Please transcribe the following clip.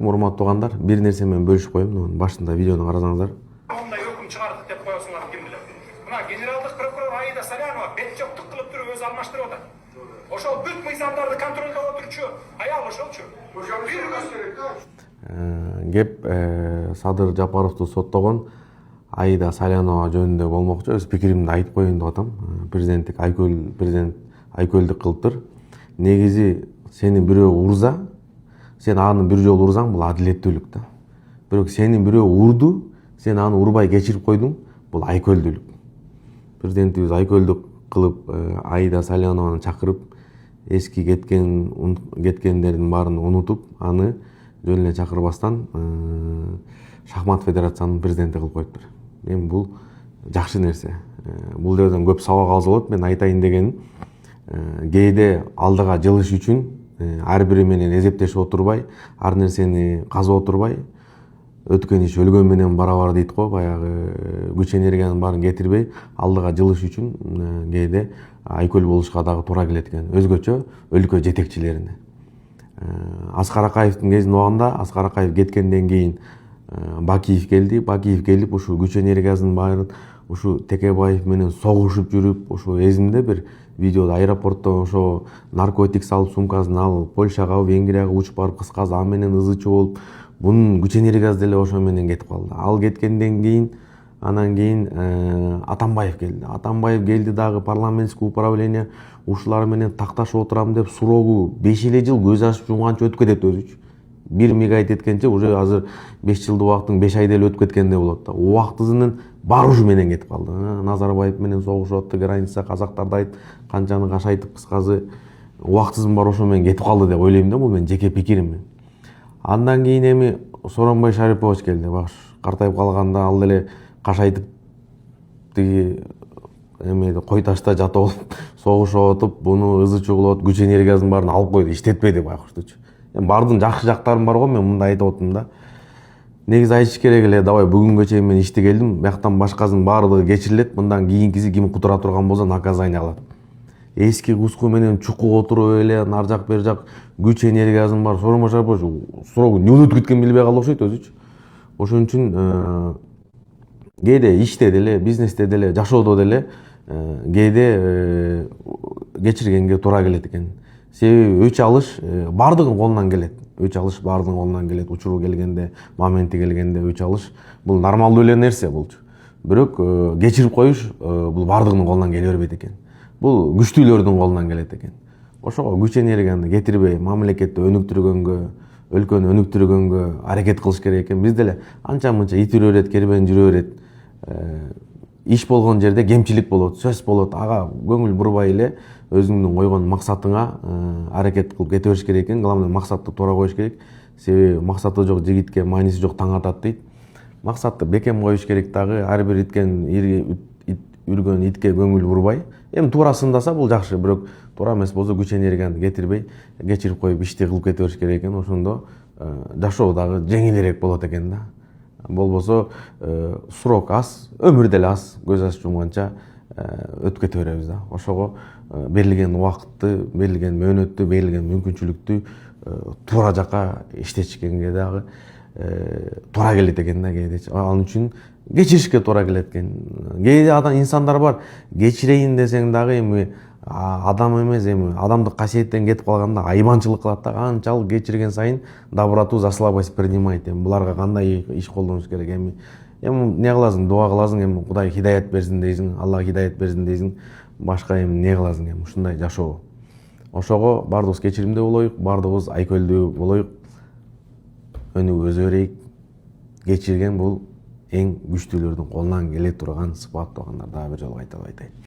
Урматтуу туугандар, бир нерсе менен бөлүшүп коеюн. Башында видеону карасаңыздар. Мындай өкүм чыгардык деп коесуңар ким билет. Мына генералдык прокурор Аида Салянова бет жоктук кылып туруп өзү алмаштырып атат. Ошол бүт мыйзамдарды контролдоп отурчу аял ошолчу. Кеп Садыр Жапаровду соттогон Аида Салянова жөнүндө болмокчу. Өз пикиримди айтып коеюн деп атам. Президент айкөлдүк кылыптыр. Негизи сени бирөө урза, сен аны бир жолу урсаң, бул адилеттүүлүк да. Бирок сени бирөө урду, сен аны урбай кечирип койдуң, бул айкөлдүүлүк. Президентибиз айкөлдүк кылып Аида Салянованы чакырып, эски кеткендердин баарын унутуп, аны жөн эле чакырбастан шахмат федерациянын президенти кылып коюптур. Эми бул жакшы нерсе. Бул жерден көп сабак алса болот. Мен айтайын дегеним, кээде алдыга жылыш үчүн ар бири менен эзептешип отурбай, ар нерсени казып отурбай, өткөн иш өлгөн менен барабар дейт го, баягы күч энергиянын баарын кетирбей, алдыга жылыш үчүн кээде айкөл болушка дагы туура келет экен. Өзгөчө өлкө жетекчилерине. Аскар Акаевдин кезинде убагында, Аскар Акаев кеткенден кийин Бакиев келди. Бакиев келип, ушу күч энергиясынын баарын ушу Текебаев менен согушуп жүрүп, ушу эзимде бир видеода аэропорттон ошо наркотик салып сумкасын алып, Польшага, Венгрияга учуп барып, кыскасы ал менен ызычы болуп, бунун күч энергиясы деле ошо менен кетип калды. Ал кеткенден кийин, анан кийин Атамбаев келди. Атамбаев келди дагы парламентский управление ушулар менен такташып отурам деп сурогу 5 эле жыл көз ачып жумганча өтүп кетет өзүчү. 1 мегайт эткенче уже азыр 5 жылдык убактын 5 айда эле өтүп кеткендей болот да. Убактысынын баары ушу менен кетип калды. Назарбаев менен согушуп атты, граница казактарды айтып, канчаны кашайтып, кыскасы убактысынын баары ошо менен кетип калды деп ойлойм да, бул менин жеке пикирим. Андан кийин эми Сооронбай Шарипович келди. Баш картайып калганда ал деле кашайтып тиги эмеде кой ташта жата болуп, согушуп атып, буну ызычы кылып, күч энергиясынын баарын алып койду, иштетпеди байкуштучу. Бардын жакшы жактарым бар го, мен мындай айтып атам да. Негизи айтыш керек эле, давай бүгүнгө чейин мен ишти келдим, бияктан башкасынын баардыгы кечирилет, мындан кийинкиси ким кутура турган болсо наказание алат. Эски куску менен чукуп отуруп эле, ар жак бер жак күч энергиясынын бар Сооронбай Шарипович суроо эмне өтүп кеткен билбей калды окшойт өзүчү. Ошон үчүн кээде иште деле, бизнесте деле, жашоодо деле кээде кечиргенге туура келет экен. Себеби өч алыш баардыгынын колунан келет. Өч алыш баардыгынын колунан келет. Учуру келгенде, моменти келгенде өч алыш бул нормалдуу эле нерсе болчу. Бирок кечирип коюш бул баардыгынын колунан келе бербейт экен. Бул күчтүүлөрдүн колунан келет экен. Ошого күч энергияны кетирбей, мамлекетти өнүктүргөнгө, өлкөнү өнүктүргөнгө аракет кылыш керек экен. Биз деле анча-мынча ит үрө берет, кербен жүрө берет. Иш болгон жерде кемчилик болот, сөз болот. Ага көңүл бурбай эле өзүңдүн койгон максатыңа аракет кылып кете бериш керек экен. Главное, максатты туура коюш керек. Себеби максаты жок жигитке мааниси жок таң атат дейт. Максатты бекем коюш керек дагы, ар бир үргөн итке көңүл бурбай. Эми туура сындаса бул жакшы, бирок туура эмес болсо күч энергияны кетирбей, кечирип коюп ишти кылып кете бериш керек экен. Ошондо жашоо дагы жеңилирээк болот экен да. Болбосо срок аз, өмүр деле аз, көз ачып жумганча өтүп кете беребиз да. Ошого берилген убакытты, берилген мөөнөттү, берилген мүмкүнчүлүктү туура жака иштетишкенге дагы туура келет экен да кээде. Ал үчүн кечиришке туура келет экен. Кээде инсандар бар, кечирейин десең дагы эми адам эмес, эми адамдык касиеттен кетип калганда айбанчылык кылат да. Канчалык кечирген сайын доброту за слабость принимает. Эми буларга кандай иш колдонуш керек? Эми эмне кыласың? Дуа кыласың, эми Кудай хидаят берсин дейсиң, Алла хидаят берсин дейсиң. Башка эми эмне кыласың? Эми ушундай жашоо. Ошого баардыгыбыз кечиримдүү болоюк, баардыгыбыз айкөлдүү болоюк. Өнүгүүбүзгө берейик. Кечирген бул эң күчтүүлөрдүн колунан келе турган сыпат. Дагы бир жолу кайталап айтайын.